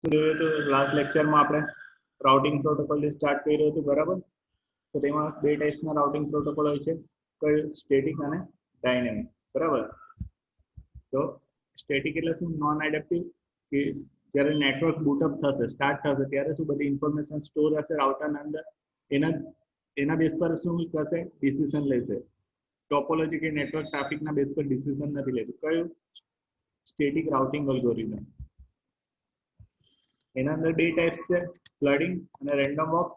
तो last lecture में આપણે રાઉટિંગ પ્રોટોકોલ થી સ્ટાર્ટ કર્યું હતું બરાબર તો તેમાં બે ટાઈપ્સના રાઉટિંગ પ્રોટોકોલ હોય છે કયું સ્ટેટિક અને ડાયનેમિક બરાબર તો સ્ટેટિક એટલે શું નોન એડેપ્ટિવ કે જ્યારે નેટવર્ક બૂટઅપ થશે સ્ટાર્ટ થશે ત્યારે શું બધી ઇન્ફોર્મેશન સ્ટોર હશે રાઉટરના અંદર એના એના બેઝ પર શું કરશે ડિસિઝન લેશે ટોપોલોજી કે નેટવર્ક ટ્રાફિકના બેઝ પર ડિસિઝન નથી લેતું કયું સ્ટેટિક રાઉટિંગ એલ્ગોરિધમ એના અંદર બે ટાઈપ્સ છે ફ્લડિંગ અને રેન્ડમ વોક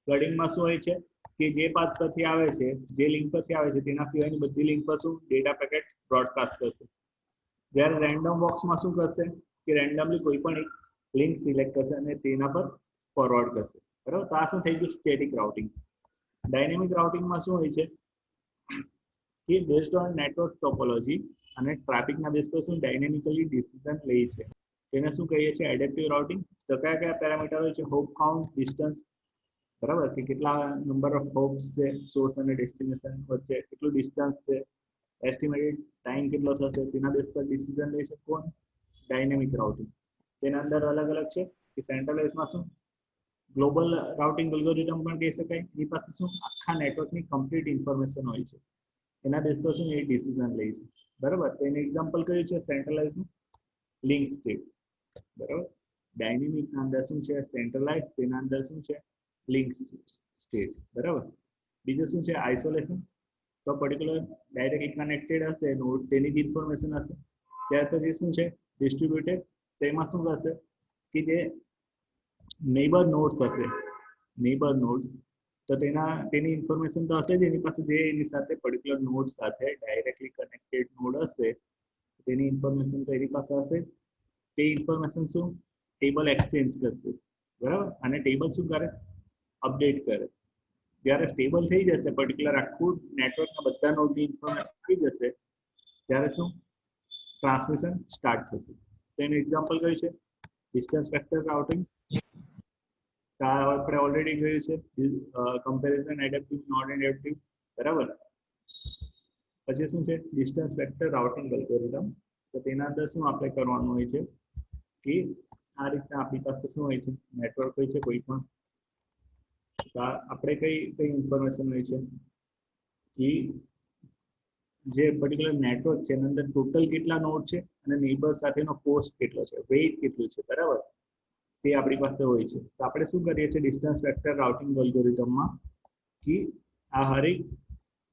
ફ્લડિંગમાં શું હોય છે કે જે પાથ પરથી આવે છે જે લિંક પરથી આવે છે તેના સિવાયની બધી લિંક પર શું ડેટા પેકેટ બ્રોડકાસ્ટ કરશે જ્યારે રેન્ડમ બોક્સમાં શું કરશે કે રેન્ડમલી કોઈ પણ એક લિંક સિલેક્ટ કરશે અને તેના પર ફોરવર્ડ કરશે બરાબર તો આ શું થઈ ગયું સ્ટેટિક રાઉટિંગ ડાયનેમિક રાઉટિંગમાં શું હોય છે કે બેઝડ ઓન નેટવર્ક ટોપોલોજી અને ટ્રાફિકના બેઝ પર શું ડાયનેમિકલી ડિસિઝન લે છે તેને શું કહીએ છીએ એડેપ્ટિવ રાઉટિંગ તો કયા કયા પેરામીટર હોય છે હોપ કાઉન્ટ ડિસ્ટન્સ બરાબર કે કેટલા નંબર ઓફ હોપ્સ છે સોર્સ અને ડેસ્ટિનેશન વચ્ચે કેટલું ડિસ્ટન્સ છે એસ્ટિમેટેડ ટાઈમ કેટલો થશે તેના બેઝ પર ડિસિઝન લઈ શકે કોણ ડાયનેમિક રાઉટિંગ તેના અંદર અલગ અલગ છે કે સેન્ટ્રલાઇઝમાં શું ગ્લોબલ રાઉટિંગ એલ્ગોરિધમ પણ કહી શકાય એની પાસે શું આખા નેટવર્કની કમ્પ્લીટ ઇન્ફોર્મેશન હોય છે એના બેઝ પર શું એ ડિસિઝન લે છે બરાબર તો એનું એક્ઝામ્પલ કયું છે સેન્ટ્રલાઇઝનું લિંક સ્ટેટ બરાબર ડાયનેમિકના અંદર શું છે સેન્ટ્રલાઇઝ તેના અંદર શું છે લિંક સ્ટેટ બરાબર બીજું શું છે આઇસોલેશન તો પર્ટિક્યુલર ડાયરેક્ટલી કનેક્ટેડ હશે નોડ તેની જ ઇન્ફોર્મેશન હશે ત્યાર પછી શું છે ડિસ્ટ્રીબ્યુટેડ તેમાં શું થશે કે જે નેબર નોડ્સ હશે નેબર નોડ્સ તો તેની ઇન્ફોર્મેશન તો હશે જ એની પાસે જે એની સાથે પર્ટિક્યુલર નોડ સાથે ડાયરેક્ટલી કનેક્ટેડ નોડ હશે તેની ઇન્ફોર્મેશન તો એની પાસે હશે તે ઇન્ફોર્મેશન શું ટેબલ એક્સચેન્જ કરશે બરાબર અને ટેબલ શું કરે અપડેટ કરે જ્યારે સ્ટેબલ થઈ જશે પર્ટિક્યુલર આખું નેટવર્કના બધા નોડની ઇન્ફોર્મેશન થઈ જશે ત્યારે શું ટ્રાન્સમિશન સ્ટાર્ટ થશે તેનું એક્ઝામ્પલ કયું છે ડિસ્ટન્સ વેક્ટર રાઉટિંગ આપણે ઓલરેડી જોયું છે કમ્પેરિઝન એડેપ્ટિવ નોન એડેપ્ટિવ બરાબર પછી શું છે ડિસ્ટન્સ વેક્ટર રાઉટિંગ એલ્ગોરિધમ તો તેના અંદર શું આપણે કરવાનું હોય છે કે આ રીતના આપણી પાસે શું હોય છે નેટવર્ક હોય છે કોઈ પણ આપણે કઈ ઇન્ફોર્મેશન હોય છે કે જે પર્ટિક્યુલર નેટવર્ક છે એની અંદર ટોટલ કેટલા નોડ છે અને નેબર સાથેનો કોસ્ટ કેટલો છે વેઇટ કેટલું છે બરાબર તે આપણી પાસે હોય છે તો આપણે શું કરીએ છીએ ડિસ્ટન્સ વેક્ટર રાઉટિંગ એલ્ગોરિધમમાં કે આ હરેક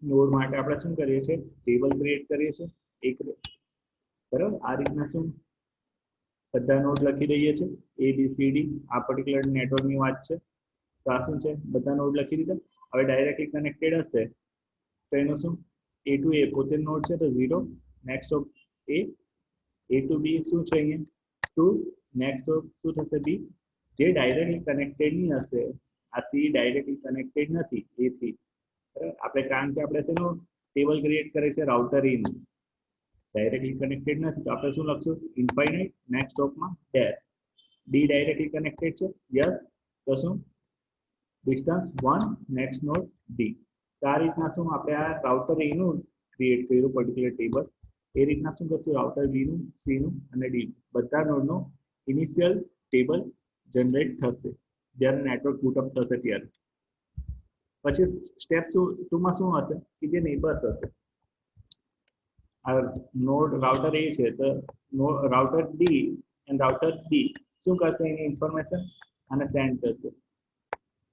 નોડ માટે આપણે શું કરીએ છીએ ટેબલ ક્રિએટ કરીએ છીએ એક બરાબર આ રીતના શું બધા નોડ લખી દઈએ છીએ એ બી સી ડી આ પર્ટિક્યુલર નેટવર્કની વાત છે તો આ શું છે બધા નોડ લખી દીધા હવે ડાયરેક્ટલી કનેક્ટેડ હશે તો એનું શું એ ટુ એ પોતે નોડ છે તો 0 નેક્સ્ટ ઓફ એ ટુ બી શું છે અહીંયા 2 નેક્સ્ટ ઓફ શું થશે બી જે ડાયરેક્ટલી કનેક્ટેડ નહીં હશે આ સી ડાયરેક્ટલી કનેક્ટેડ નથી એ થી આપણે કારણ કે આપણે શેનું ટેબલ ક્રિએટ કરે છે રાઉટર ઇન ડાયરેક્ટલી કનેક્ટેડ નથી તો આપણે શું લખશું ઇન્ફાઇનાઇટ નેક્સ્ટ સ્ટોપમાં ડેશ ડી ડાયરેક્ટલી કનેક્ટેડ છે યસ તો શું ડિસ્ટન્સ 1 નેક્સ્ટ નોડ ડી તો આ રીતના શું આપણે આ રાઉટર એ નું ક્રિએટ કર્યું પર્ટિક્યુલર ટેબલ એ રીતના શું કરશું રાઉટર બી નું સી નું અને ડી બધા નોડનો ઇનિશિયલ ટેબલ જનરેટ થશે જ્યારે નેટવર્ક બૂટઅપ થશે ત્યારે પછી સ્ટેપ 2 માં શું હશે કે જે નેબર્સ હશે નોડ રાઉટર એ છે તો રાઉટર ડી એન્ડ રાઉટર બી શું કરશે એની ઇન્ફોર્મેશન અને સેન્ડ કરશે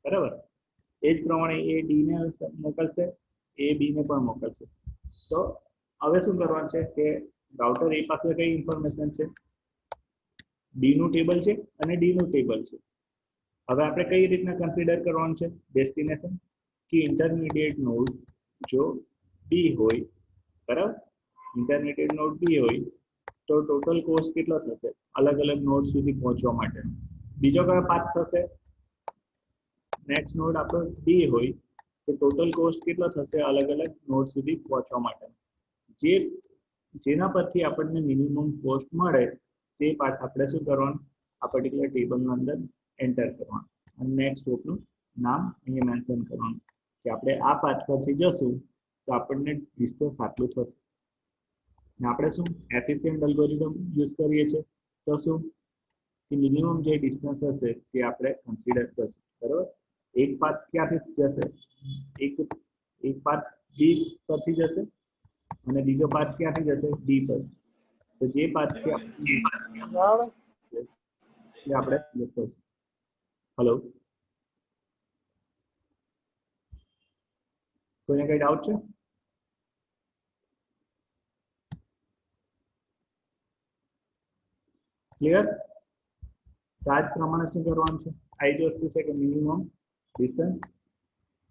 બરાબર એ જ પ્રમાણે એ ડી ને મોકલશે એ બી ને પણ મોકલશે તો હવે શું કરવાનું છે કે રાઉટર એ પાસે કઈ ઇન્ફોર્મેશન છે ડી નું ટેબલ છે અને ડી નું ટેબલ છે હવે આપણે કઈ રીતના કન્સિડર કરવાનું છે ડેસ્ટિનેશન કે ઇન્ટરમીડિયેટ નોડ જો બી હોય બરાબર ઇન્ટરમીડિયેટ નોડ બી હોય તો ટોટલ કોસ્ટ કેટલો થશે અલગ અલગ નોડ સુધી પહોંચવા માટે બીજો કયો પાથ થશે નેક્સ્ટ નોડ આપણો ડી હોય તો ટોટલ કોસ્ટ કેટલો થશે અલગ અલગ નોડ સુધી પહોંચવા માટે જેના પરથી આપણને મિનિમમ કોસ્ટ મળે તે પાથ આપણે શું કરવાનું આ પર્ટિક્યુલર ટેબલની અંદર એન્ટર કરવાનું અને નેક્સ્ટ સ્ટોપનું નામ અહીંયા મેન્શન કરવાનું કે આપણે આ પાથ પરથી જશું તો આપણને ડિસ્ટન્સ આટલું થશે ને આપણે શું એફિશિયન્ટ એલ્ગોરિધમ યુઝ કરીએ છીએ તો શું કે મિનિમમ જે ડિસ્ટન્સ હશે તે આપણે કન્સિડર કરશું, બરાબર. એક પાથ ક્યાંથી જશે? એક પાથ બી પરથી જશે અને બીજો પાથ ક્યાંથી જશે? ડી પર. તો જે પાથથી આપણે લખીશું. હેલો, કોઈને કઈ ડાઉટ છે? ક્લિયર? તો આ જ પ્રમાણે શું કરવાનું છે? આ જ વસ્તુ છે કે મિનિમમ ડિસ્ટન્સ,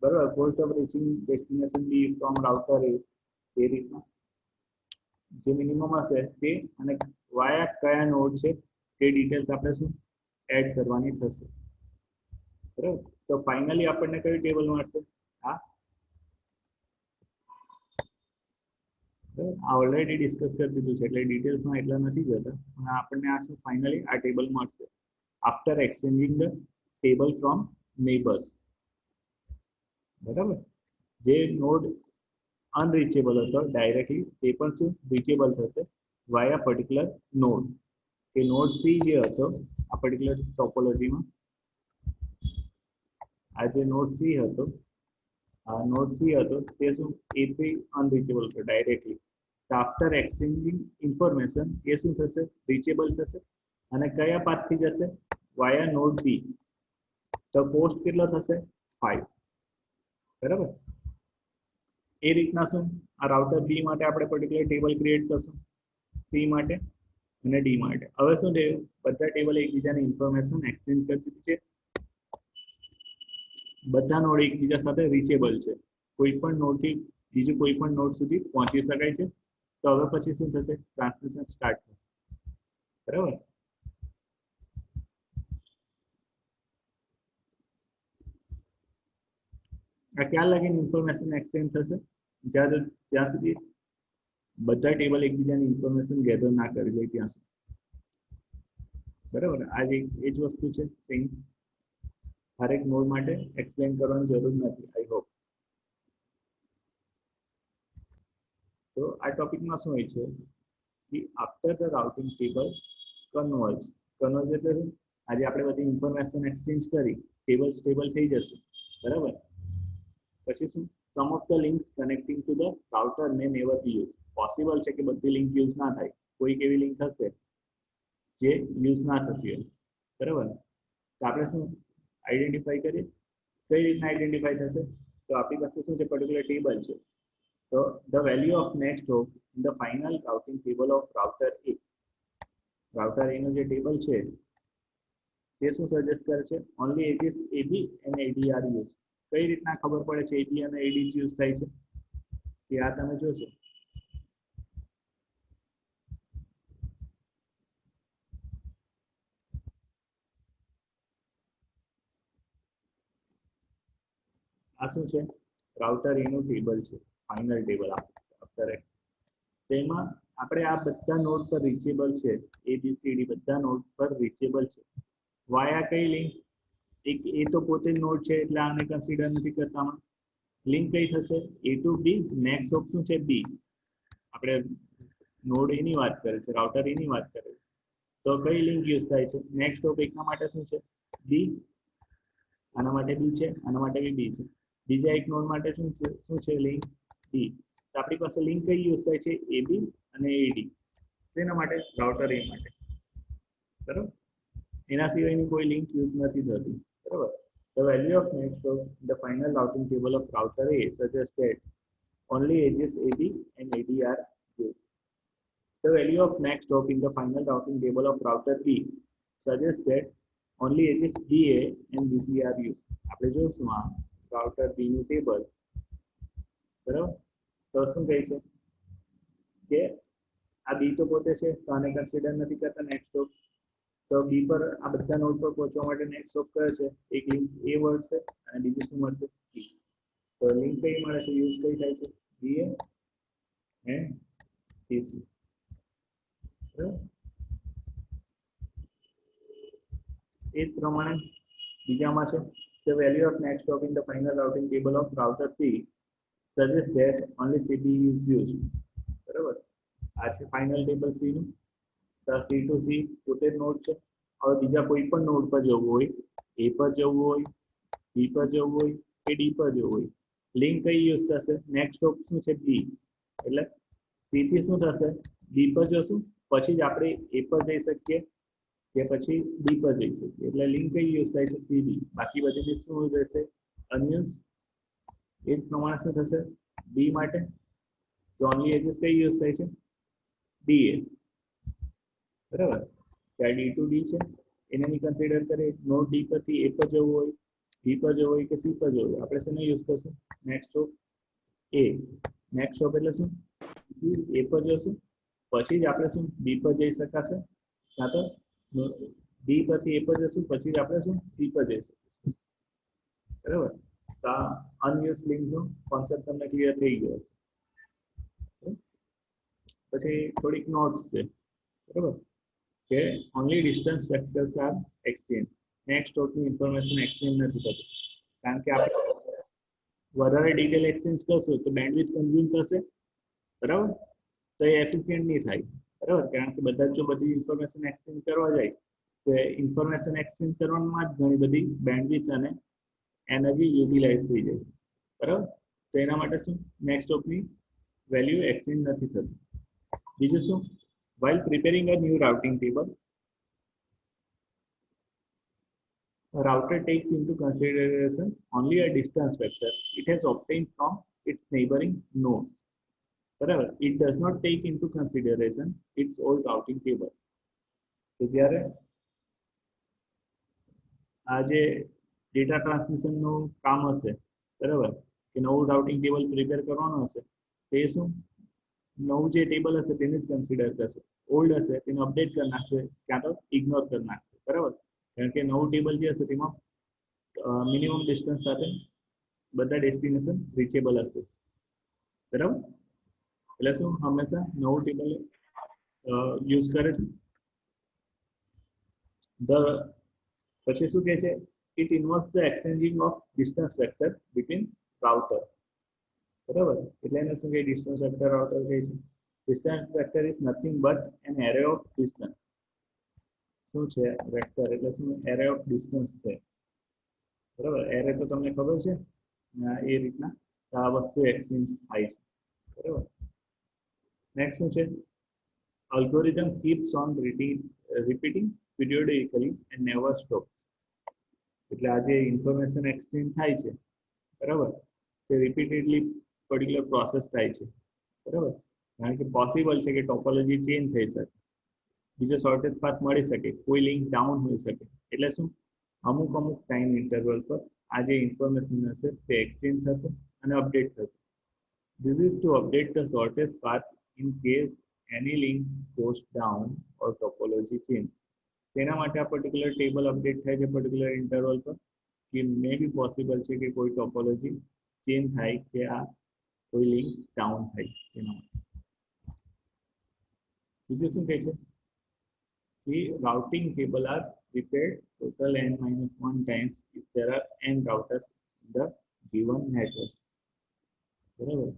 બરાબર, cost of reaching destination B from router A રીતના જે મિનિમમ હશે તે અને વાયા કયા નોડ છે તે ડિટેલ્સ આપણે શું એડ કરવાની થશે, બરાબર. તો ફાઇનલી આપણને કયું ટેબલ મળશે? આ ઓલરેડી ડિસ્કસ કરી દીધું છે એટલે ડિટેલ્સમાં એટલા નથી જતા, પણ આપણને આ શું ફાઇનલી આ ટેબલ મળશે after exchanging the table from neighbours, બરાબર. જે નોડ અનરીચેબલ હતો ડાયરેક્ટલી તે પણ શું રીચેબલ થશે વાયા પર્ટિક્યુલર નોડ. કે નોડ સી જે હતો આ પર્ટિક્યુલર ટોપોલોજીમાં, આ જે નોડ સી હતો તે શું એ અનરીચેબલ હતો ડાયરેક્ટલી. આફ્ટર એક્સચેન્જિંગ ઇન્ફોર્મેશન એ શું થશે? રીચેબલ થશે. અને કયા પાથથી જશે? વાયા નોડ બી. તો કોસ્ટ કેટલો થશે? 5, બરાબર. એ રીતના શું આ રાઉટર બી માટે આપણે પર્ટિક્યુલર ટેબલ ક્રિએટ કરશું, સી માટે અને ડી માટે. હવે શું થયું? બધા ટેબલ એકબીજાને ઇન્ફોર્મેશન એક્સચેન્જ કરી દીધી છે, બધા નોડ એકબીજા સાથે રીચેબલ છે, કોઈ પણ નોડથી બીજું કોઈ પણ નોડ સુધી પહોંચી શકાય છે. તો હવે પછી શું થશે? ટ્રાન્સમિશન સ્ટાર્ટ થશે, બરાબર. આ ક્યાં લગીને ઇન્ફોર્મેશન એક્સચેન્જ થશે? જ્યાં સુધી બધા ટેબલ એકબીજાની ઇન્ફોર્મેશન ગેધર ના કરી લે ત્યાં સુધી, બરાબર. આ જ એ જ વસ્તુ છે સેમ. હરેક નોડ માટે એક્સપ્લેન કરવાની જરૂર નથી, આઈ હોપ. તો આ ટોપિકમાં શું હોય છે કે after the routing table converge એટલે આજે આપણે બધી ઇન્ફોર્મેશન એક્સચેન્જ કરી, ટેબલ સ્ટેબલ થઈ જશે, બરાબર. પછી શું? Sum of the links connecting to the router may never be use. Possible છે કે બધી લિંક યુઝ ના થાય, કોઈક એવી લિંક હશે જે યુઝ ના થતી હોય, બરાબર. તો આપણે શું આઈડેન્ટિફાઈ કરીએ? કઈ રીતના આઈડેન્ટિફાઈ થશે? તો આપણી પાસે શું છે? પર્ટિક્યુલર ટેબલ છે. તો the value of next hop in the final routing table of router A. Router A નું જે ટેબલ છે તે શું સજેસ્ટ કરે છે? Only edges AB and AD are used. કઈ રીતના ખબર પડે છે AB અને AD યુઝ થાય છે? કે આ તમે જોશો. આ શું છે? રાઉટર A નું ટેબલ છે, ફાઇનલ ટેબલ આફ્ટર એક્સ. તેમાં આપણે આ બધા નોડ પર રીચેબલ છે, ABCD બધા નોડ પર રીચેબલ છે. વાયા કઈ લિંક? એક એ તો પોતે જ નોડ છે એટલે આને કન્સિડર નથી કરતા. લિંક કઈ થશે? A to B. Next hope શું છે? B. આપણે નોડ A ની વાત કરે છે, રાઉટર A ની વાત કરે છે, તો કઈ લિંક યુઝ થાય છે? નેક્સ્ટ હોપ એકના માટે શું છે? B. આના માટે B છે, આના માટે બી B છે. બીજા એક નોડ માટે શું છે લિંક? D. તો આપણી પાસે લિંક કઈ યુઝ થાય છે? AB અને AD. તેના માટે રાઉટર A માટે, બરાબર. એના સિવાયની કોઈ લિંક યુઝ નથી થતી, બરાબર. The value of next hop in the final routing table of router A suggests that only edges AB and AD are used. The value of next hop in the final routing table of router B suggests that only edges BA and BC are used. આપણે જોશું આ router B નું table, બરાબર. તો શું કહે છે કે આ B તો પોતે છે તો આને કન્સિડર નથી કરતા નેક્સ્ટ હોપ. તો B પર આ બધા નોડ પર પહોંચવા માટે નેક્સ્ટ હોપ કયો છે? એક લિંક A મળશે અને બીજું શું મળશે? C. તો લિંક કઈ મળે છે? યુઝ કઈ થાય છે? BA and BC, બરાબર. એ જ પ્રમાણે બીજામાં છે the value of next hop in the final routing table of router C suggests that only CPU is used, બરાબર. આ છે ફાઇનલ ટેબલ C નું. તો C to C પોતે જ નોડ છે. હવે બીજા કોઈ પણ નોડ પર જવું હોય, એ પર જવું હોય, બી પર જવું હોય કે ડી પર જવું હોય, લિંક કઈ યુઝ થશે? નેક્સ્ટ સ્ટોપ શું છે? બી. એટલે સી થી શું થશે? બી પર જશું, પછી જ આપણે એ પર જઈ શકીએ કે પછી ડી પર જઈ શકીએ. એટલે લિંક કઈ યુઝ થાય છે? C D. બાકી બધી શું રહેશે? અનયુઝ. એ જ પ્રમાણે શું થશે બી માટે? તો ઓનલી એજીસ કઈ યુઝ થાય છે? ડી એ. બરાબર. ત્યાં ડી ટુ ડી છે એને નહીં કન્સિડર કરીએ. નોડ ડી પરથી એ પર જવું હોય, બી પર જવું હોય કે સી પર જવું હોય, આપણે શેને યુઝ કરશું? નેક્સ્ટ સ્ટોપ એ. નેક્સ્ટ સ્ટોપ એટલે શું? એ પર જશું, પછી જ આપણે શું બી પર જઈ શકાશે, કાં તો બી પરથી એ પર જશું, પછી જ આપણે શું સી પર જઈ શકીશું. બરાબર. તો આ અનયુઝ લિંકનો કોન્સેપ્ટ તમને ક્લિયર થઈ ગયો હશે. પછી થોડીક નોટ્સ છે. બરાબર, કે only distance vectors are exchange. Next સ્ટોપની ઇન્ફોર્મેશન એક્સચેન્જ નથી થતી, કારણ કે આપણે વધારે ડિટેલ એક્સચેન્જ કરશું તો બેન્ડવિડ્થ કન્ઝ્યુમ થશે. બરાબર, તો એ એફિશિયન્ટ નહીં થાય. બરાબર, કારણ કે બધા જો બધી ઇન્ફોર્મેશન એક્સચેન્જ કરવા જાય તો ઇન્ફોર્મેશન એક્સચેન્જ કરવામાં જ ઘણી બધી બેન્ડવિડ્થ અને એનર્જી યુટિલાઇઝ થઈ જાય. બરાબર, તો એના માટે શું નેક્સ્ટ સ્ટોપની વેલ્યુ એક્સચેન્જ નથી થતી. બીજું શું? While preparing a new routing table, a router takes into consideration only a distance vector it has obtained from its neighboring nodes. બરાબર, it does not take into consideration its old routing table. તો જ્યારે આ જે data ટ્રાન્સમિશનનું કામ હશે, બરાબર, કે નવું રાઉટિંગ ટેબલ પ્રિપેર કરવાનું હશે, તે શું નવું જે ટેબલ હશે તેને જ કન્સિડર કરશે. ઓલ્ડ હશે તેને અપડેટ કરી નાખશે, ક્યાં તો ઇગ્નોર કરી નાખશે. બરાબર, કારણ કે નવું ટેબલ જે હશે તેમાં મિનિમમ ડિસ્ટન્સ સાથે બધા ડેસ્ટિનેશન રીચેબલ હશે. બરાબર, એટલે શું હંમેશા નવું ટેબલ યુઝ કરે છે. પછી શું કહે છે? It ઇન્વોલ્વ્સ the exchanging of distance vector between router. બરાબર, એટલે એને શું કહે? ડિસ્ટન્સ વેક્ટર રાઉટર કહે છે. Distance vector is nothing but an array of distance. શું છે વેક્ટર? એટલે શું? એરે ઓફ ડિસ્ટન્સ છે. બરાબર, એરે તો તમને ખબર છે, એ રીતના આ વસ્તુ એક્સચેન્જ થાય છે. બરાબર, નેક્સ્ટ શું છે? Algorithm keeps on repeating periodically and never stops. એટલે આ જે ઇન્ફોર્મેશન એક્સચેન્જ થાય છે, બરાબર, તે રિપીટેડલી પર્ટિક્યુલર પ્રોસેસ થાય છે. બરાબર, કારણ કે પોસિબલ છે કે ટોપોલોજી ચેન્જ થઈ શકે, બીજો શોર્ટેસ્ટ પાથ મળી શકે, કોઈ લિંક ડાઉન હોઈ શકે. એટલે શું અમુક ટાઈમ ઇન્ટરવલ પર આ જે ઇન્ફોર્મેશન હશે તે એક્સચેન્જ થશે અને અપડેટ થશે. This is to update the shortest path in case any link goes down or topology change. તેના માટે આ પર્ટિક્યુલર ટેબલ અપડેટ થાય છે પર્ટિક્યુલર ઇન્ટરવલ પર, કે મે બી પોસિબલ છે કે કોઈ ટોપોલોજી ચેન્જ થાય કે આ કોઈ લિંક ડાઉન થાય તેના માટે. બીજું શું કહે છે? કે routing table are prepared total n-1 times if there are n routers in the given network. બરાબર,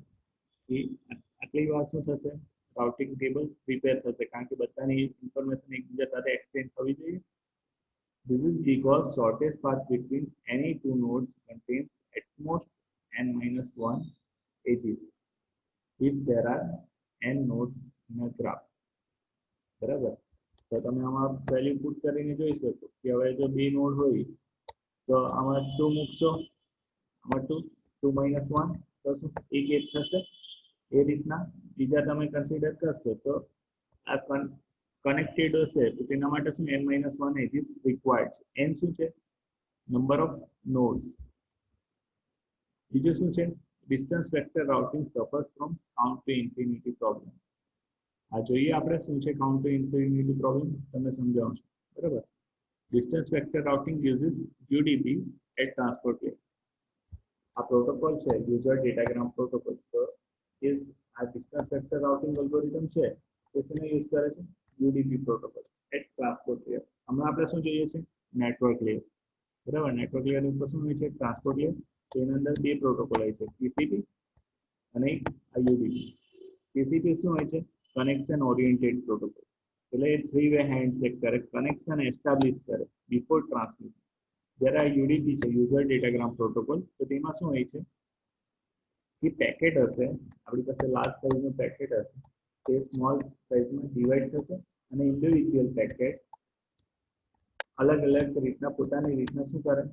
કે આટલી વાર શું થશે? રાઉટિંગ ટેબલ પ્રિપેર થશે, કારણ કે બધાની ઇન્ફોર્મેશન એકબીજા સાથે એક્સચેન્જ થવી જોઈએ. This is because shortest path between any two nodes contains at most n-1 edges if there are n nodes in a graph. બરાબર, તો તમે આમાં વેલ્યુ પુટ કરીને જોઈ શકો કે હવે જો બે નોડ હોય તો આમાં 2 મૂકશો, આમાં 2 -1 તો શું એક એજ થશે. એ રીતના બીજા તમે કન્સિડર કરશો તો આ કનેક્ટેડ હશે તો તેના માટે શું n-1 એજીસ રિક્વાયર્ડ છે. n શું છે? Number of nodes. બીજું શું છે? Distance vector routing suffers from count two infinity problem. આ જોઈએ આપણે શું છે કાઉન્ટ ટુ ઇન્ફિનિટી પ્રોબ્લેમ, તમને સમજાવું છું. બરાબર, distance vector routing uses UDP at transport layer. આ પ્રોટોકોલ છે યુઝર ડેટાગ્રામ પ્રોટોકોલ. તો ઇઝ આ ડિસ્ટન્સ વેક્ટર રાઉટિંગ એલ્ગોરિધમ છે તે શેને યુઝ કરે છે? UDP protocol at transport layer. હમણાં આપણે શું જોઈએ છે? Network layer. બરાબર, નેટવર્ક લેયર ઉપર શું હોય છે? Transport layer. તેની અંદર બે પ્રોટોકોલ હોય છે, ટીસીપી અને આ યુડીપી. ટીસીપી શું હોય છે? Connection oriented protocol. એટલે થ્રી વે હેન્ડશેક કરે, કનેક્શન એસ્ટાબ્લિશ કરે બિફોર ટ્રાન્સમિશન. જ્યારે આ યુડીપી છે, યુઝર ડેટાગ્રામ પ્રોટોકોલ, તો તેમાં શું હોય છે કે પેકેટ હશે, આપણી પાસે લાર્જ સાઇઝનું પેકેટ હશે, તે સ્મોલ સાઇઝમાં ડિવાઈડ થશે અને ઇન્ડિવિજ્યુઅલ પેકેટ અલગ અલગ રીતના પોતાની રીતના શું કરે,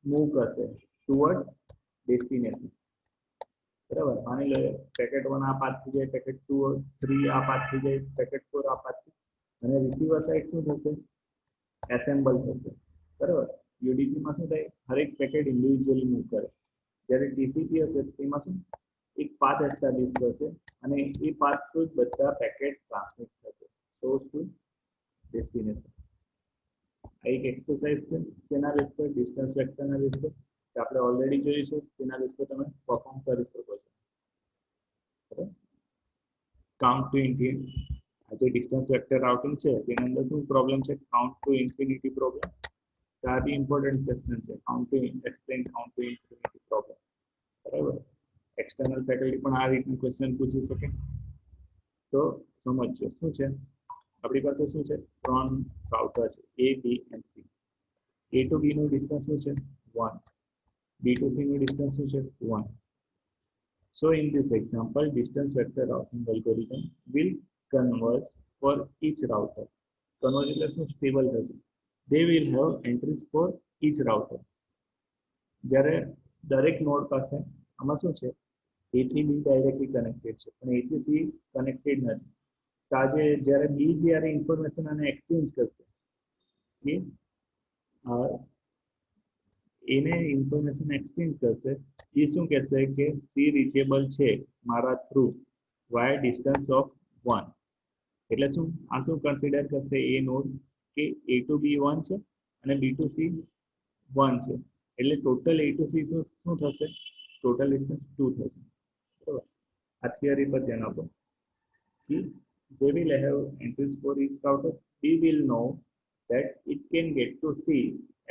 મૂવ કરશે ટુવર્ડ ડેસ્ટિનેશન. બરાબર, માની લો પેકેટ 1 આ પાથથી જાય, પેકેટ 2 3 આ પાથથી જાય, પેકેટ 4 આ પાથથી, અને રિસીવર સાઇડ શું થશે, એસેમ્બલ થશે. બરાબર, યુડીપીમાં શું થાય, હરેક પેકેટ ઇન્ડિવિજ્યુઅલી મૂવ કરે. જ્યારે ટીસીપી હશે તેમાં શું એક પાથ એસ્ટાબ્લિશ થશે અને એ પાથ થ્રુ જ બધા પેકેટ ટ્રાન્સમિટ થશે સોર્સ ટુ ડેસ્ટિનેશન. આ એક એક્સરસાઇઝ છે તેના બેઝ પર, ડિસ્ટન્સ વેક્ટરના બેઝ પર, કે આપણે ઓલરેડી જોયું છે, તેના બેઝ પર તમે પરફોર્મ કરી શકો છો. બરાબર, કાઉન્ટ ટુ ઇન્ફિનિટી, આ જે ડિસ્ટન્સ વેક્ટર રાઉટિંગ છે તેની અંદર શું પ્રોબ્લેમ છે, કાઉન્ટ ટુ ઇન્ફિનિટી પ્રોબ્લેમ. આ બી ઇમ્પોર્ટન્ટ ક્વેશ્ચન છે, count two explain count two infinity problem. બરાબર, એક્સટર્નલ ફેકલ્ટી પણ આ રીતનું ક્વેશ્ચન પૂછી શકે. તો સમજો શું છે, આપણી પાસે શું છે, 3 રાઉટર છે, A B and C. A to B નું ડિસ્ટન્સ શું છે 1, B to C નું ડિસ્ટન્સ શું છે 1. So in this example, distance vector routing algorithm will converge for each router. Converge એટલે શું, સ્ટેબલ થશે. They will have entries for each router. જ્યારે દરેક નોડ પાસે આમાં શું છે, A થી B ડાયરેક્ટલી કનેક્ટેડ છે પણ A થી C કનેક્ટેડ નથી. તો આજે જ્યારે B જ્યારે ઇન્ફોર્મેશન આને એક્સચેન્જ કરશે, કે એને ઇન્ફોર્મેશન એક્સચેન્જ કરશે, એ શું કહેશે કે C રીચેબલ છે મારા થ્રુ વાય ડિસ્ટન્સ ઓફ 1. એટલે શું, આ શું કન્સિડર કરશે એ નોડ કે A to B 1 છે અને B to C 1 છે, એટલે ટોટલ A to C શું થશે, ટોટલ ડિસ્ટન્સ 2 થશે. બરાબર, આ થિયરી પર ધ્યાન આપો કે they will have entries for each router. B will know that it can get to C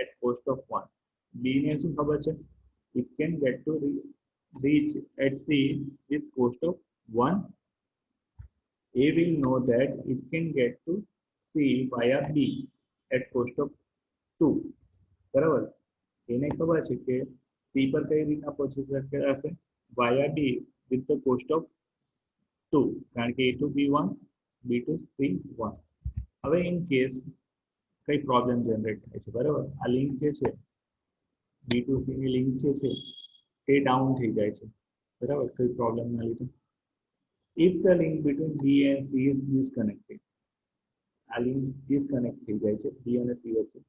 at cost of 1. B ને શું ખબર છે, it can get to reach at C with cost of 1. A will know that it can get to C via B at cost of 2. બરાબર, એને ખબર છે કે C પર કઈ રીતના પહોંચી શકે હશે, via B with the cost of 2, કારણ કે A to B 1, B to C 1. હવે ઇન કેસ કઈ પ્રોબ્લેમ જનરેટ થાય છે, બરાબર, આ લિંક જે છે B to C ની લિંક જે છે તે ડાઉન થઈ જાય છે, બરાબર, કઈ પ્રોબ્લેમના લીધે. If the link between B and C is disconnected, આ લિંક ડિસ્કનેક્ટ થઈ જાય છે B અને C વચ્ચે,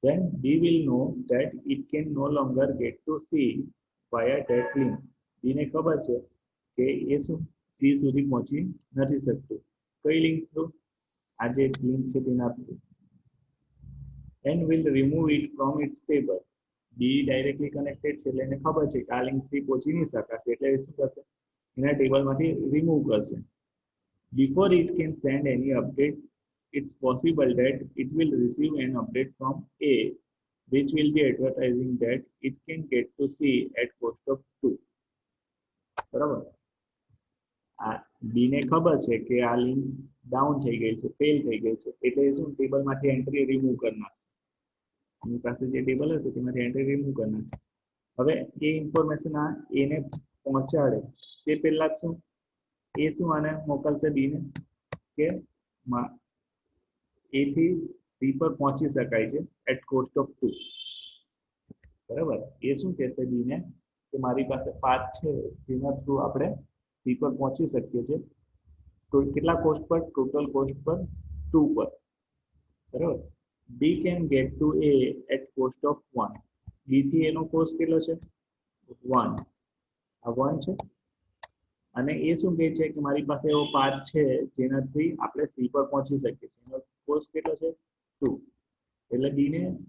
then B will know that it can no longer get to C via that link. B ને ખબર છે કે એ શું C સુધી પહોંચી નથી શકતું, કઈ લિંક થ્રુ, આ જે લિંક છે તેના through, and will remove it from its table. B directly connected છે એટલે એને ખબર છે કે આ લિંક થી પહોંચી નહીં શકાશે, એટલે એ શું કરશે, એના ટેબલમાંથી રિમૂવ કરશે. Before it can send any update, it's possible that it will receive an update from A, which will be advertising that it can get to C at cost of 2. બરાબર, આ B ને ખબર છે કે આ link down થઈ ગઈ છે, ફેલ થઈ ગઈ છે, એટલે શું ટેબલમાંથી એન્ટ્રી રિમૂવ કરી નાખશે. એની પાસે જે ટેબલ હશે તેમાંથી એન્ટ્રી રિમૂવ કરી નાખશે. હવે એ ઇન્ફોર્મેશન આ A ને પહોંચાડે તે પહેલા શું, એ શું આને મોકલશે B ને કે A થી C પર પહોંચી શકાય છે એટ કોસ્ટ ઓફ 2. બરાબર, એ શું કહેશે B ને કે મારી પાસે પાથ છે જેના થ્રુ આપણે C પર પહોંચી શકીએ છીએ, તો કેટલા કોસ્ટ પર, ટોટલ કોસ્ટ પર 2 પર. બરાબર, B can get to A at cost of 1. B થી એનો કોસ્ટ કેટલો છે 1, આ 1 છે, અને એ શું કહે છે કે મારી પાસે એવો પાથ છે જેનાથી આપણે C પર પહોંચી શકીએ છીએ, એનો કોસ્ટ કેટલો છે 2. એટલે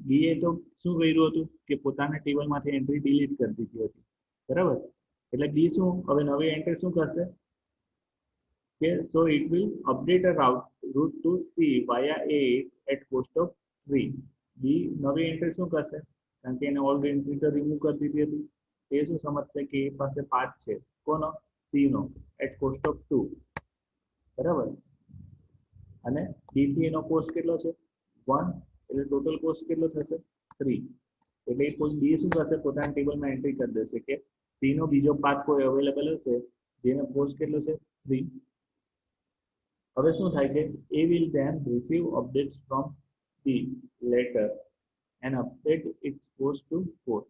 B એ તો શું કર્યું હતું કે પોતાના ટેબલમાંથી એન્ટ્રી ડિલીટ કરી દીધી હતી, બરાબર, એટલે B શું હવે નવી એન્ટ્રી શું કરશે કે so it will update a route to C via A at cost of 3. B નવી એન્ટ્રી શું કરશે, કારણ કે એને ઓલ્ડ એન્ટ્રી તો રિમૂવ કરી દીધી હતી, એ શું સમજશે કે એ પાસે પાથ છે કોનો, C નો, એટ કોસ્ટ ઓફ 2. બરાબર, અને ડી થી એનો કોસ્ટ કેટલો છે 1 એટલે ટોટલ કોસ્ટ કેટલો થશે 3 એટલે કોઈ ડી શું કરશે પોતાના ટેબલમાં એન્ટ્રી કરી દેશે કે સી નો બીજો પાથ કોઈ અવેલેબલ હશે જેનો કોસ્ટ કેટલો છે 3 હવે શું થાય છે A will then receive updates from the latter and update its cost to 4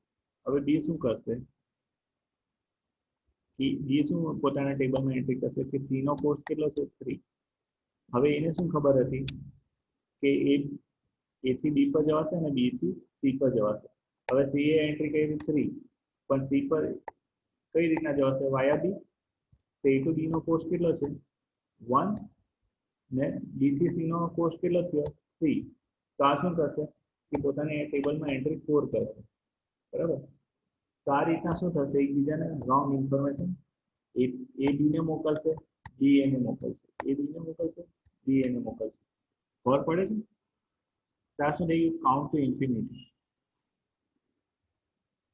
હવે ડી શું કરશે ડી શું પોતાના ટેબલમાં એન્ટ્રી કરશે કે સી નો કોસ્ટ કેટલો છે 3 હવે એને શું ખબર હતી કે એ થી બી પર જવાશે અને બી થી સી પર જવાશે હવે સી એ એન્ટ્રી કરી 3 પણ સી પર કઈ રીતના જવાશે વાયા બી તો એ ટુ બી નો કોસ્ટ કેટલો છે 1 ને બી થી સી નો કોસ્ટ કેટલો થયો 3 તો આ શું કરશે કે પોતાની ટેબલમાં એન્ટ્રી 4 કરશે બરાબર તો આ રીતના શું થશે એકબીજાને રોંગ ઇન્ફોર્મેશન એ બી ને મોકલશે બી એને મોકલશે એ બી ને મોકલશે બી એને મોકલશે ખબર પડે છે ત્યાં સુધી count two infinity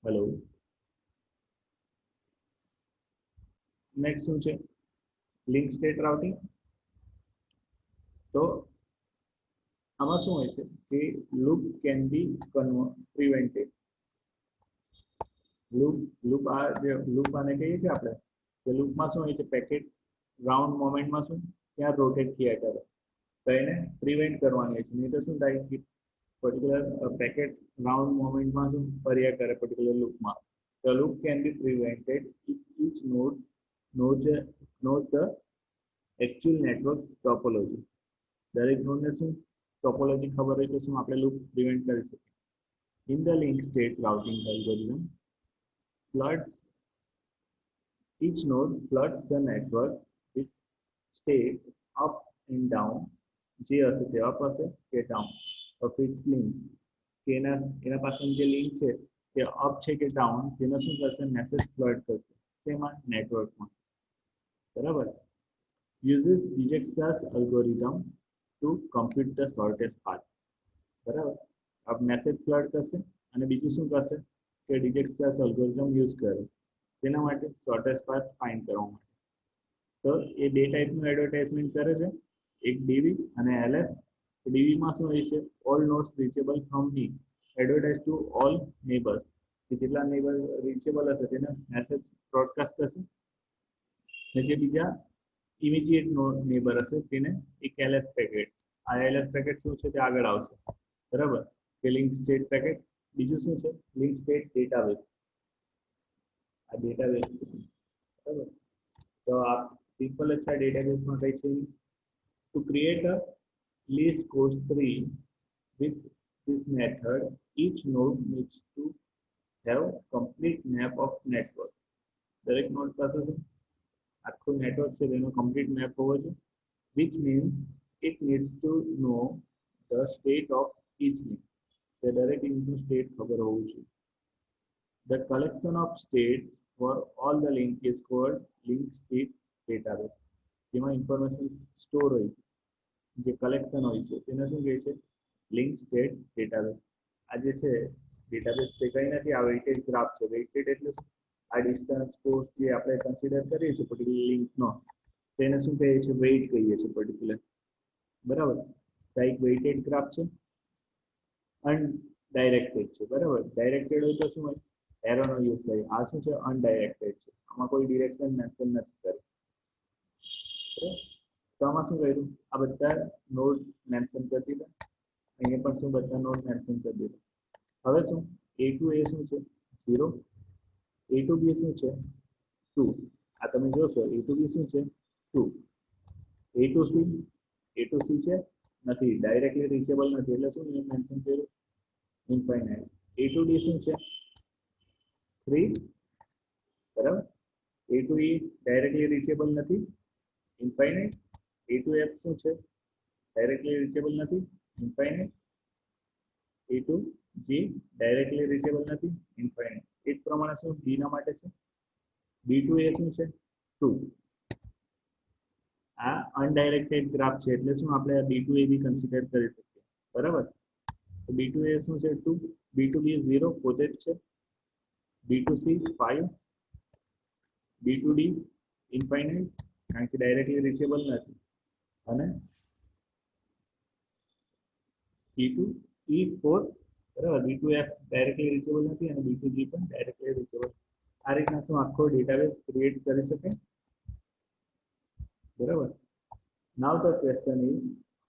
hello next શું છે લિંક સ્ટેટ રાઉટિંગ તો આમાં શું હોય છે કે લૂપ કેન બી પ્રિવેન્ટેડ લૂપ આ જે લૂપ આને કહીએ છીએ આપણે કે લૂપમાં શું હોય છે પેકેટ રાઉન્ડ મોમેન્ટમાં શું ત્યાં રોટેટ થયા કરે તો એને પ્રિવેન્ટ કરવાની હોય છે નહીં તો શું થાય કે પર્ટિક્યુલર પેકેટ રાઉન્ડ મોમેન્ટમાં શું ફર્યા કરે પર્ટિક્યુલર લૂપમાં the loop can be prevented if each node knows the actual network topology દરેક નોડને શું ટોપોલોજી ખબર હોય તો શું આપણે લૂપ પ્રિવેન્ટ કરી શકીએ in the link state routing algorithm floods each node floods the network with state up and down જે હશે તે અપ હશે કે ડાઉન of its links કે એના પાસેની જે લિંક છે તે અપ છે કે ડાઉન તેનો શું કરશે મેસેજ ફ્લડ કરશે શેમાં નેટવર્કમાં બરાબર uses Dijkstra's algorithm to compute the shortest path બરાબર अब મેસેજ ફ્લડ કરશે અને બીજું શું કરશે કે Dijkstra's algorithm યુઝ કરે તેના માટે શોર્ટેસ્ટ પાથ ફાઇન્ડ કરવા માટે તો એ બે ટાઈપનું એડવર્ટાઇઝમેન્ટ કરે છે એક ડીવી અને એલએસ ડીવીમાં શું હોય છે all nodes reachable from D advertise to all neighbours કે જેટલા નેબર રીચેબલ હશે તેને મેસેજ બ્રોડકાસ્ટ કરશે ને જે બીજા ઇમિડિયેટ નેબર હશે તેને એક એલએસ પેકેટ આ એલએસ પેકેટ શું છે તે આગળ આવશે બરાબર કે લિંક સ્ટેટ પેકેટ બીજું શું છે લિંક સ્ટેટ ડેટાબેઝ આ ડેટાબેઝ બરાબર તો આ સિમ્પલ જ છે ડેટાબેઝમાં કઈ છે to create a list cost 3 with this method each node needs to have complete map of network દરેક નોડ પાસે છે આખું નેટવર્ક છે તેનો કમ્પ્લીટ મેપ હોવો જોઈએ which means it needs to know the state of each link તે દરેક લિંકનું સ્ટેટ ખબર હોવું જોઈએ the collection of states for all the link is called link state database જેમાં ઇન્ફોર્મેશન સ્ટોર હોય જે કલેક્શન હોય છે તેને શું કહે છે લિંક સ્ટેટ ડેટાબેઝ આ જે છે ડેટાબેઝ તે કંઈ નથી આ વેઇટેડ ગ્રાફ છે વેઇટેડ એટલે શું આ ડિસ્ટન્સ કોસ્ટ જે આપણે કન્સિડર કરીએ છીએ પર્ટિક્યુલર લિંકનો તેને શું કહીએ છીએ વેઇટ કહીએ છીએ પર્ટિક્યુલર બરાબર તો એક વેઇટેડ ગ્રાફ છે અનડાયરેક્ટેડ છે બરાબર ડાયરેક્ટેડ હોય તો શું હોય એરોનો યુઝ થાય આ શું છે અનડાયરેક્ટેડ છે આમાં કોઈ ડિરેક્શન મેન્શન નથી કરી તો આમાં શું કર્યું આ બધા નોડ મેન્શન કરી દીધા અહીંયા પણ શું બધા નોડ મેન્શન કરી દીધા હવે શું a ટુ a શું છે 0 a ટુ b શું છે 2 આ તમે જોશો a ટુ b શું છે 2 a ટુ c છે નથી ડાયરેક્ટલી રીચેબલ નથી એટલે શું મેન્શન કર્યું ઇન્ફાઇનાઇટ a ટુ d શું છે 3 બરાબર a to e directly reachable નથી ઇન્ફાઇનાઇટ a ટુ f શું છે ડાયરેક્ટલી રીચેબલ નથી infinite a to g directly reachable નથી ઇન્ફાઇનાઇટ એ જ પ્રમાણે શું b ના માટે છે b ટુ a શું છે 2 આ અનડાયરેક્ટેડ ગ્રાફ છે એટલે શું આપણે b ટુ a બી કન્સિડર કરી શકીએ બરાબર તો b ટુ a શું છે 2 b ટુ b 0 પોતે જ છે b to c 5 b to d infinite કારણ કે ડાયરેક્ટલી રીચેબલ નથી અને E2 E4 બરાબર B2F ડાયરેક્ટલી રીચેબલ નથી અને B2G પણ ડાયરેક્ટલી રીચેબલ. આ રીતના શું આખો ડેટાબેઝ ક્રિએટ કરી શકે બરાબર. Now the question is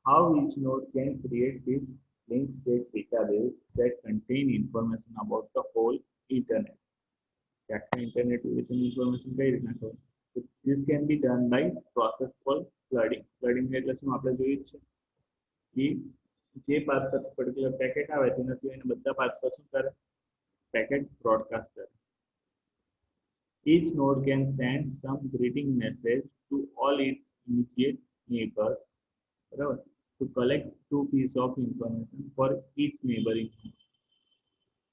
how each node can create this linked state database that contain information about the whole internet. Internet information કઈ રીતના ખબર? This can be done by process called flooding. Flooding એટલે શું આપણે જોયું છે કે જે પાથ પર પર્ટિક્યુલર પેકેટ આવે તેના સિવાયના બધા પાથ પર શું કરે? પેકેટ બ્રોડકાસ્ટ કરે. Each node can send some greeting message to all its immediate neighbors, બરાબર, to collect two pieces of information for each neighboring node.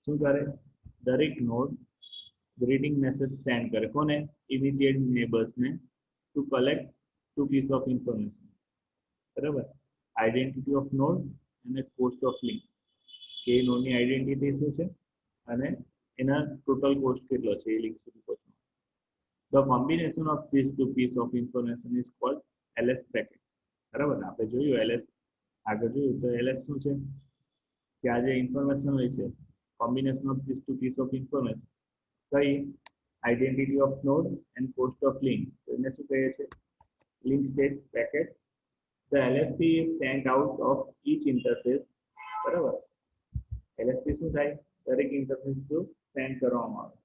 શું કરે? દરેક નોડ ગ્રીટિંગ મેસેજ સેન્ડ કરે કોને? ઇમિડિયેટ નેબર્સ ને, to collect two piece of information બરાબર. Identity of node અને cost of link, કે નોડની આઈડેન્ટિટી શું છે અને એના ટોટલ કોસ્ટ કેટલો છે એ લિંક સુધી પહોંચવા. The combination of these two pieces of information is called LS packet. બરાબર. આપણે જોયું LS આગળ જોયું તો LS શું છે કે આ જે ઇન્ફોર્મેશન હોય છે combination of this two piece of information, કઈ? Identity of node and cost of link, તો એને શું કહીએ છીએ? Link state packet. The LSP is sent out of each interface, બરાબર. LSP શું થાય? દરેક ઇન્ટરફેસ થ્રુ સેન્ડ કરવામાં આવે.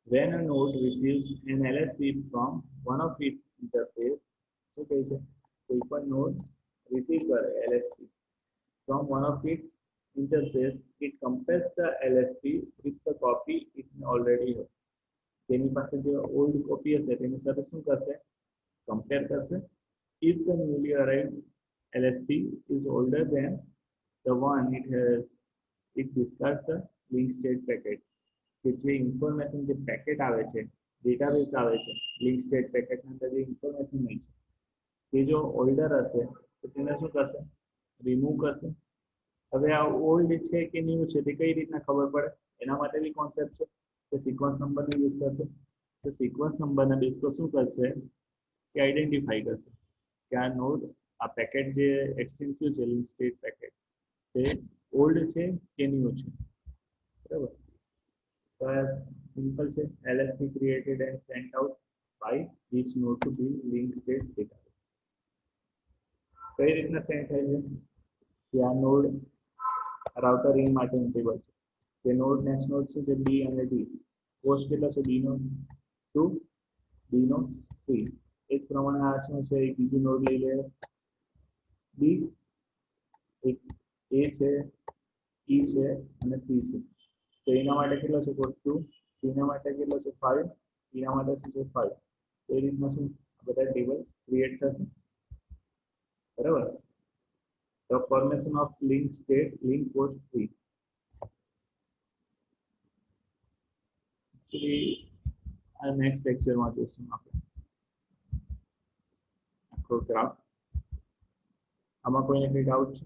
When a node receives an LSP from one of its interface, શું કહે છે? કોઈ પણ નોડ રિસીવ કરે LSP from one of its interface, it compares the LSP with the copy it already has. તેની પાસે જે ઓલ્ડ કોપી હશે તેની સાથે શું કરશે? કમ્પેર કરશે. If the newly arrived LSP is older than the one it has, it discards the link state packet. કે જે ઇન્ફોર્મેશન જે પેકેટ આવે છે, ડેટાબેઝ આવે છે, લિંક સ્ટેટ પેકેટના અંદર જે ઇન્ફોર્મેશન હોય છે તે જો ઓલ્ડર હશે તો તેને શું કરશે? રિમૂવ કરશે. હવે આ ઓલ્ડ છે કે ન્યૂ છે તે કઈ રીતના ખબર પડે? એના માટે બી કોન્સેપ્ટ છે કે સિક્વન્સ નંબરનો યુઝ કરશે. તો સિક્વન્સ નંબરના બેઝ પર શું કરશે કે આઈડેન્ટિફાઈ કરશે કે આ નોડ, આ પેકેટ જે એક્સચેન્જ થયું છે લિંક સ્ટેટ પેકેટ તે ઓલ્ડ છે કે ન્યૂ છે બરાબર. તો આ સિમ્પલ છે. LSP created and sent out by each node to build link state database. કઈ રીતના સેન્ડ થાય છે કે આ નોડ રાઉટર રિંગ માટે ટેબલ છે કે નોડ નેક્સ્ટ નોડ શું છે? B અને D. કોસ્ટ કેટલો છે? B નો 2, D નો 3. એ જ પ્રમાણે આ શું છે? એક બીજું નોડ લઈ લે B, એક A છે, E છે અને C છે. તો એના માટે કેટલો છે કોસ્ટ? 2. C ના માટે કેટલો છે? 5. E ના માટે શું છે? 5. તો એ રીતના શું બધા ટેબલ ક્રિએટ થશે બરાબર. The formation of link state link cost 3. Actually, આ નેક્સ્ટ લેક્ચરમાં જોઈશું આપણે આખો ગ્રાફ. આમાં કોઈને કઈ ડાઉટ છે?